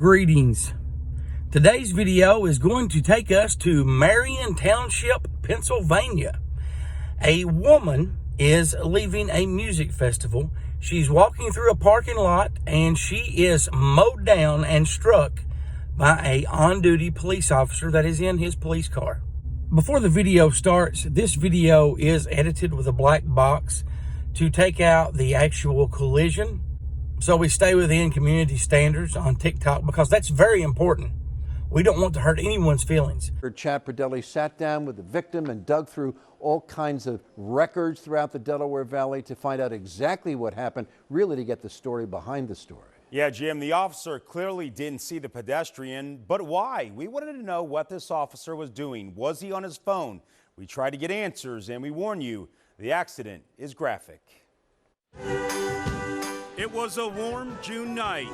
Greetings. Today's video is going to take us to Marion, Township, Pennsylvania. A woman is leaving a music festival. She's walking through a parking lot and she is mowed down and struck by a on-duty police officer that is in his police car. Before the video starts, this video is edited with a black box to take out the actual collision. So we stay within community standards on TikTok because that's very important. We don't want to hurt anyone's feelings. Chad Pradelli sat down with the victim and dug through all kinds of records throughout the Delaware Valley to find out exactly what happened, really to get the story behind the story. Yeah, Jim, the officer clearly didn't see the pedestrian, but why? We wanted to know what this officer was doing. Was he on his phone? We tried to get answers, and we warn you, the accident is graphic. It was a warm June night.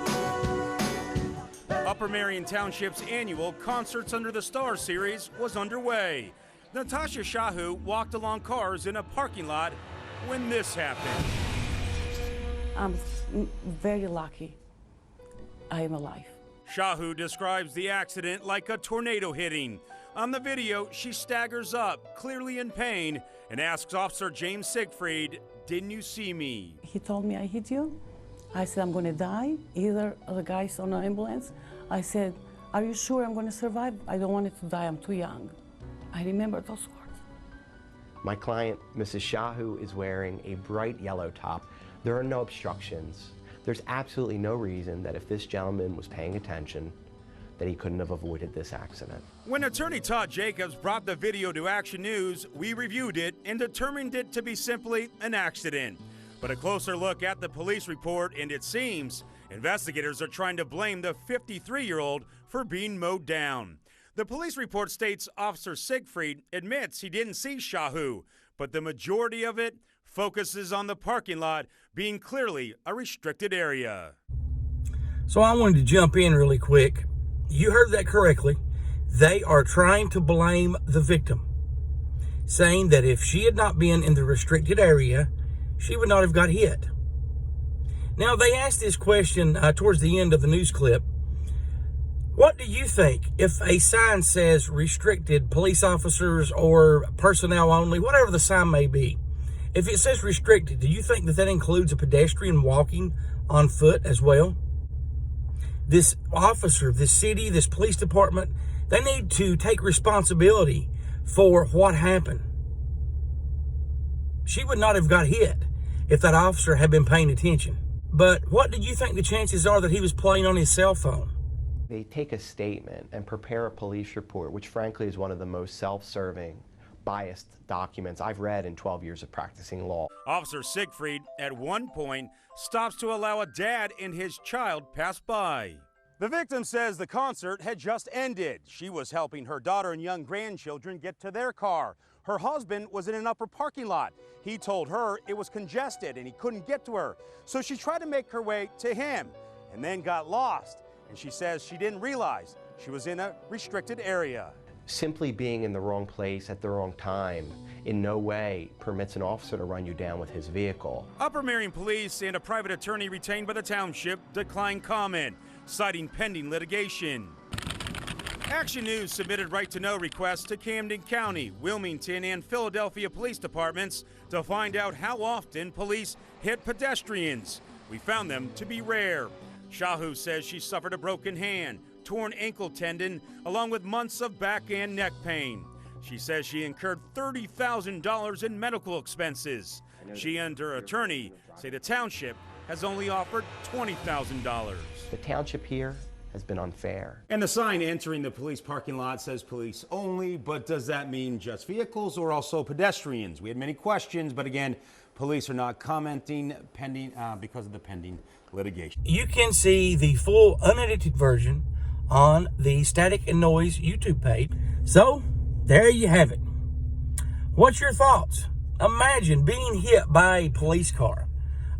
Upper Marion Township's annual Concerts Under the Stars series was underway. Natasha Shahu walked along cars in a parking lot when this happened. I'm very lucky I am alive. Shahu describes the accident like a tornado hitting. On the video, she staggers up, clearly in pain, and asks Officer James Siegfried, "Didn't you see me?" He told me I hit you. I said, I'm gonna die. Either the guy's on an ambulance. I said, are you sure I'm gonna survive? I don't want it to die, I'm too young. I remember those words. My client, Mrs. Shahu, is wearing a bright yellow top. There are no obstructions. There's absolutely no reason that if this gentleman was paying attention, that he couldn't have avoided this accident. When attorney Todd Jacobs brought the video to Action News, we reviewed it and determined it to be simply an accident. But a closer look at the police report, and it seems investigators are trying to blame the 53-year-old for being mowed down. The police report states Officer Siegfried admits he didn't see Shahu, but the majority of it focuses on the parking lot being clearly a restricted area. So I wanted to jump in really quick. You heard that correctly. They are trying to blame the victim, saying that if she had not been in the restricted area, she would not have got hit. Now, they asked this question towards the end of the news clip. What do you think if a sign says restricted police officers or personnel only, whatever the sign may be? If it says restricted, do you think that that includes a pedestrian walking on foot as well? This officer, this city, this police department, they need to take responsibility for what happened. She would not have got hit if that officer had been paying attention. But what do you think the chances are that he was playing on his cell phone? They take a statement and prepare a police report, which frankly is one of the most self-serving, biased documents I've read in 12 years of practicing law. Officer Siegfried, at one point, stops to allow a dad and his child pass by. The victim says the concert had just ended. She was helping her daughter and young grandchildren get to their car. Her husband was in an upper parking lot. He told her it was congested and he couldn't get to her. So she tried to make her way to him and then got lost. And she says she didn't realize she was in a restricted area. Simply being in the wrong place at the wrong time in no way permits an officer to run you down with his vehicle. Upper Marion Police and a private attorney retained by the township declined comment, citing pending litigation. Action News submitted right-to-know requests to Camden County, Wilmington, and Philadelphia police departments to find out how often police hit pedestrians. We found them to be rare. Shahu says she suffered a broken hand, torn ankle tendon, along with months of back and neck pain. She says she incurred $30,000 in medical expenses. She and her attorney say the township has only offered $20,000. The township here has been unfair. And the sign entering the police parking lot says police only, but does that mean just vehicles or also pedestrians? We had many questions, but again, police are not commenting because of the pending litigation. You can see the full unedited version on the Static and Noise YouTube page. So, there you have it. What's your thoughts? Imagine being hit by a police car,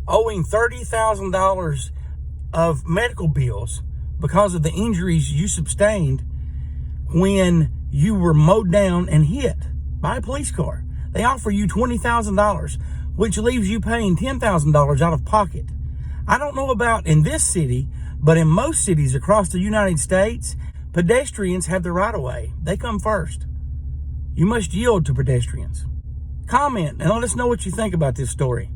owing $30,000 of medical bills because of the injuries you sustained when you were mowed down and hit by a police car. They offer you $20,000, which leaves you paying $10,000 out of pocket. I don't know about in this city, But in most cities across the United States, pedestrians have the right of way. They come first. You must yield to pedestrians. Comment and let us know what you think about this story.